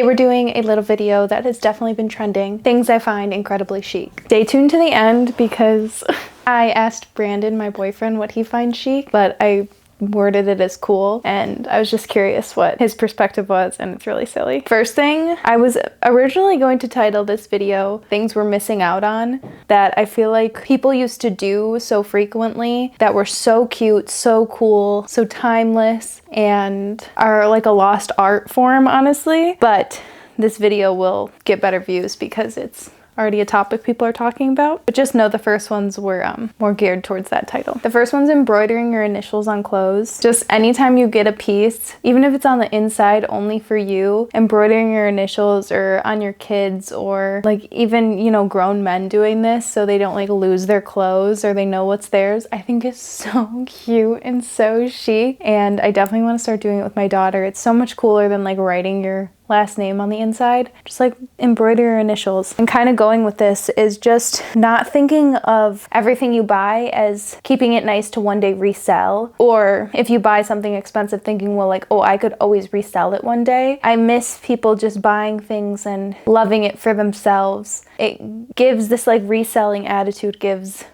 Today we're doing a little video that has definitely been trending, things I find incredibly chic. Stay tuned to the end because I asked Brandon, my boyfriend, what he finds chic, but I worded it as cool, and I was just curious what his perspective was, and it's really silly. First thing, I was originally going to title this video things we're missing out on that I feel like people used to do so frequently that were so cute, so cool, so timeless, and are like a lost art form, honestly. But this video will get better views because it's already a topic people are talking about. But just know the first ones were more geared towards that title. The first one's embroidering your initials on clothes. Just anytime you get a piece, even if it's on the inside only for you, embroidering your initials or on your kids, or like even, you know, grown men doing this so they don't like lose their clothes or they know what's theirs, I think is so cute and so chic. And I definitely want to start doing it with my daughter. It's so much cooler than like writing your last name on the inside. Just like embroider your initials. And kind of going with this is just not thinking of everything you buy as keeping it nice to one day resell, or if you buy something expensive thinking, well, like, oh, I could always resell it one day. I miss people just buying things and loving it for themselves. It gives this like reselling attitude, gives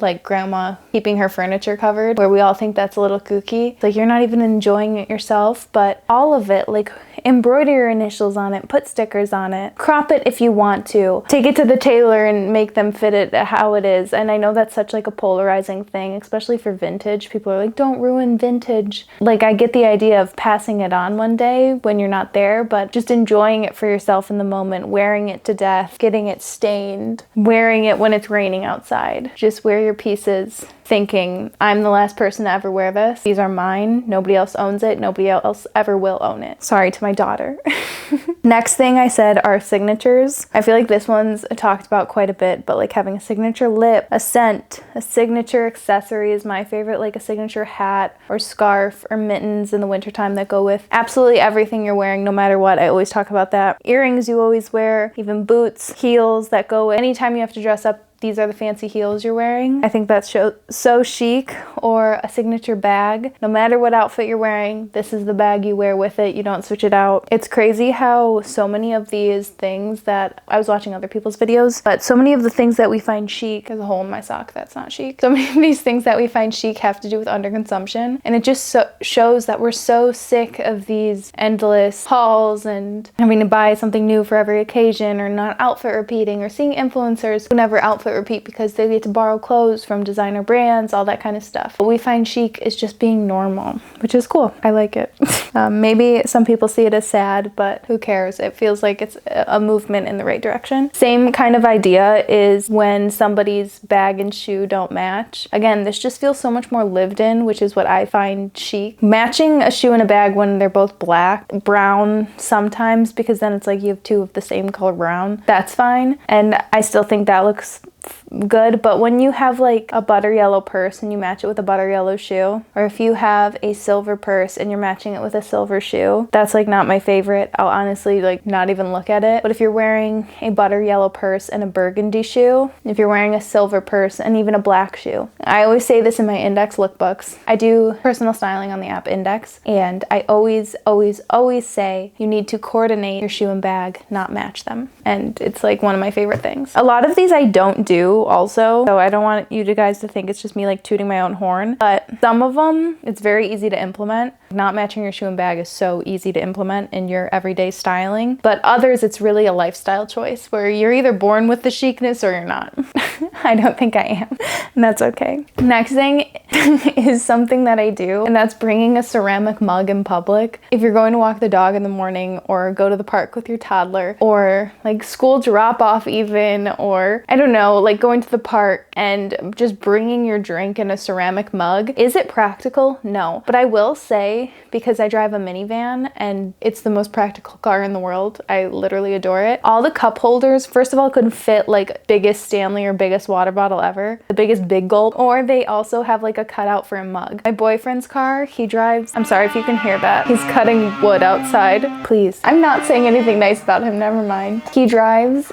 like grandma keeping her furniture covered, where we all think that's a little kooky. It's like you're not even enjoying it yourself, but all of it, like embroider your initials on it, put stickers on it, crop it if you want to, take it to the tailor and make them fit it how it is. And I know that's such like a polarizing thing, especially for vintage. People are like, don't ruin vintage. Like, I get the idea of passing it on one day when you're not there, but just enjoying it for yourself in the moment, wearing it to death, getting it stained, wearing it when it's raining outside. Just wear your pieces thinking, I'm the last person to ever wear this. These are mine. Nobody else owns it. Nobody else ever will own it. Sorry to my daughter. Next thing I said are signatures. I feel like this one's talked about quite a bit, but like having a signature lip, a scent, a signature accessory is my favorite, like a signature hat or scarf or mittens in the wintertime that go with absolutely everything you're wearing, no matter what. I always talk about that. Earrings you always wear, even boots, heels that go with anytime you have to dress up. These are the fancy heels you're wearing. I think that's so chic. Or a signature bag. No matter what outfit you're wearing, this is the bag you wear with it. You don't switch it out. It's crazy how so many of these things that I was watching other people's videos, but so many of the things that we find chic, there's a hole in my sock, that's not chic. So many of these things that we find chic have to do with underconsumption. And it just shows that we're so sick of these endless hauls and having to buy something new for every occasion, or not outfit repeating, or seeing influencers who never outfit repeat because they get to borrow clothes from designer brands, all that kind of stuff. What we find chic is just being normal, which is cool. I like it. Maybe some people see it as sad, but who cares? It feels like it's a movement in the right direction. Same kind of idea is when somebody's bag and shoe don't match. Again, this just feels so much more lived in, which is what I find chic. Matching a shoe and a bag when they're both black, brown sometimes, because then it's like you have two of the same color brown. That's fine. And I still think that looks good, but when you have like a butter yellow purse and you match it with a butter yellow shoe, or if you have a silver purse and you're matching it with a silver shoe, that's like not my favorite. I'll honestly like not even look at it. But if you're wearing a butter yellow purse and a burgundy shoe, if you're wearing a silver purse and even a black shoe, I always say this in my Index lookbooks. I do personal styling on the app Index, and I always say you need to coordinate your shoe and bag, not match them. And it's like one of my favorite things. A lot of these I don't do also, so I don't want you guys to think it's just me like tooting my own horn, but some of them it's very easy to implement. Not matching your shoe and bag is so easy to implement in your everyday styling, but others it's really a lifestyle choice where you're either born with the chicness or you're not. I don't think I am, and that's okay. Next thing is something that I do, and that's bringing a ceramic mug in public. If you're going to walk the dog in the morning, or go to the park with your toddler, or like school drop off even, or I don't know, like going to the park and just bringing your drink in a ceramic mug. Is it practical? No. But I will say, because I drive a minivan and it's the most practical car in the world, I literally adore it. All the cup holders, first of all, couldn't fit like biggest Stanley or biggest water bottle ever, the biggest big gulp, or they also have like a cutout for a mug. My boyfriend's car, he drives, I'm sorry if you can hear that, he's cutting wood outside. Please. I'm not saying anything nice about him, never mind. He drives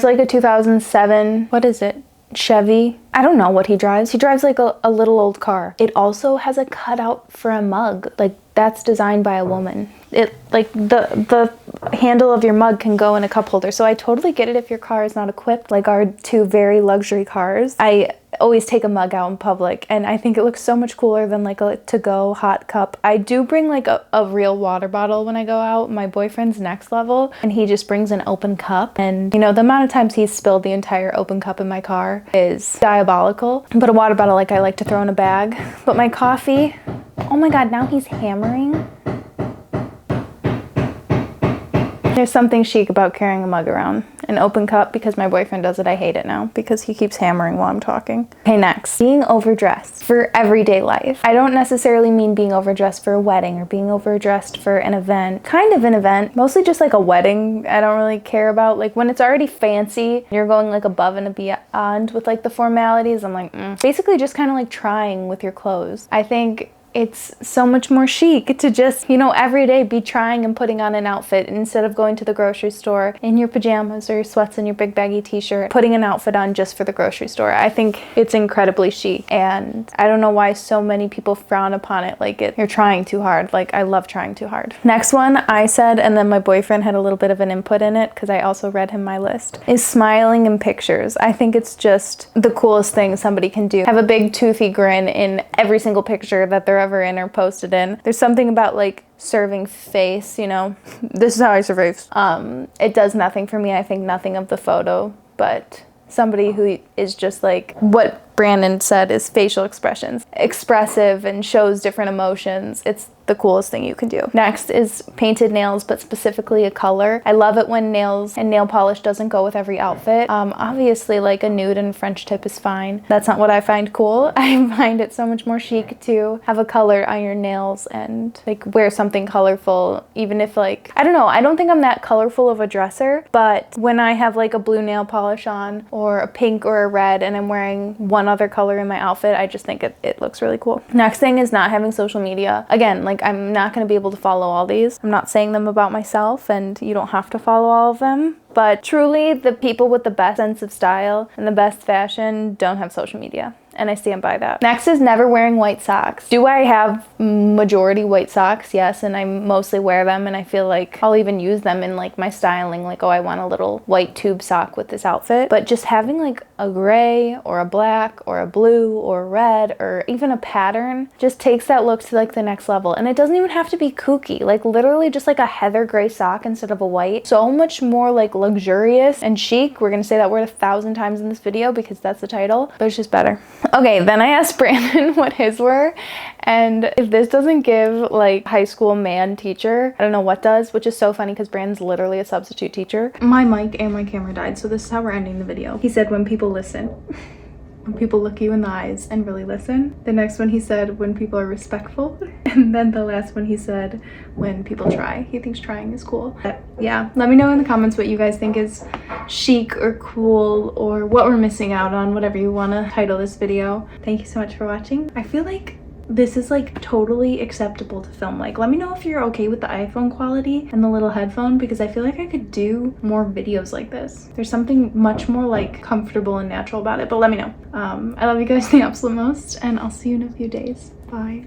like a 2007, what is it? Chevy. I don't know what he drives. He drives like a little old car. It also has a cutout for a mug. Like, that's designed by a woman. it like the handle of your mug can go in a cup holder. So I totally get it if your car is not equipped, like our two very luxury cars. I always take a mug out in public, and I think it looks so much cooler than like a to-go hot cup. I do bring like a real water bottle when I go out. My boyfriend's next level, and he just brings an open cup, and you know, the amount of times he's spilled the entire open cup in my car is diabolical. But a water bottle, like, I like to throw in a bag. But my coffee, oh my god, now he's hammering. There's something chic about carrying a mug around. An open cup, because my boyfriend does it. I hate it now because he keeps hammering while I'm talking. Okay, next. Being overdressed for everyday life. I don't necessarily mean being overdressed for a wedding or being overdressed for an event. Kind of an event. Mostly just like a wedding I don't really care about. Like when it's already fancy, you're going like above and beyond with like the formalities. I'm like, Basically just kind of like trying with your clothes. I think it's so much more chic to just, you know, every day be trying and putting on an outfit instead of going to the grocery store in your pajamas or your sweats and your big baggy t-shirt, putting an outfit on just for the grocery store. I think it's incredibly chic, and I don't know why so many people frown upon it like you're trying too hard. Like, I love trying too hard. Next one I said, and then my boyfriend had a little bit of an input in it because I also read him my list, is smiling in pictures. I think it's just the coolest thing somebody can do. Have a big toothy grin in every single picture that they're ever in or posted in. There's something about like serving face, you know, this is how I serve face. It does nothing for me. I think nothing of the photo, but somebody who is just like what Brandon said is facial expressions, expressive and shows different emotions. It's the coolest thing you can do. Next is painted nails, but specifically a color. I love it when nails and nail polish doesn't go with every outfit. Obviously like a nude and French tip is fine. That's not what I find cool. I find it so much more chic to have a color on your nails and like wear something colorful, even if like, I don't know, I don't think I'm that colorful of a dresser, but when I have like a blue nail polish on or a pink or a red and I'm wearing one other color in my outfit, I just think it looks really cool. Next thing is not having social media. Again, like I'm not going to be able to follow all these. I'm not saying them about myself, and you don't have to follow all of them. But truly, the people with the best sense of style and the best fashion don't have social media. And I stand by that. Next is never wearing white socks. Do I have majority white socks? Yes, and I mostly wear them, and I feel like I'll even use them in like my styling, like, oh, I want a little white tube sock with this outfit. But just having like a gray or a black or a blue or a red or even a pattern just takes that look to like the next level. And it doesn't even have to be kooky. Like literally just like a heather gray sock instead of a white. So much more like luxurious and chic. We're gonna say that word 1,000 times in this video because that's the title, but it's just better. Okay, then I asked Brandon what his were, and if this doesn't give like high school man teacher, I don't know what does, which is so funny because Brandon's literally a substitute teacher. My mic and my camera died, so this is how we're ending the video. He said when people listen. When people look you in the eyes and really listen. The next one he said when people are respectful. And then the last one he said when people try. He thinks trying is cool. But yeah, let me know in the comments what you guys think is chic or cool or what we're missing out on, whatever you want to title this video. Thank you so much for watching. I feel like this is like totally acceptable to film. Like, let me know if you're okay with the iPhone quality and the little headphone, because I feel like I could do more videos like this. There's something much more like comfortable and natural about it, but let me know. I love you guys the absolute most, and I'll see you in a few days. Bye.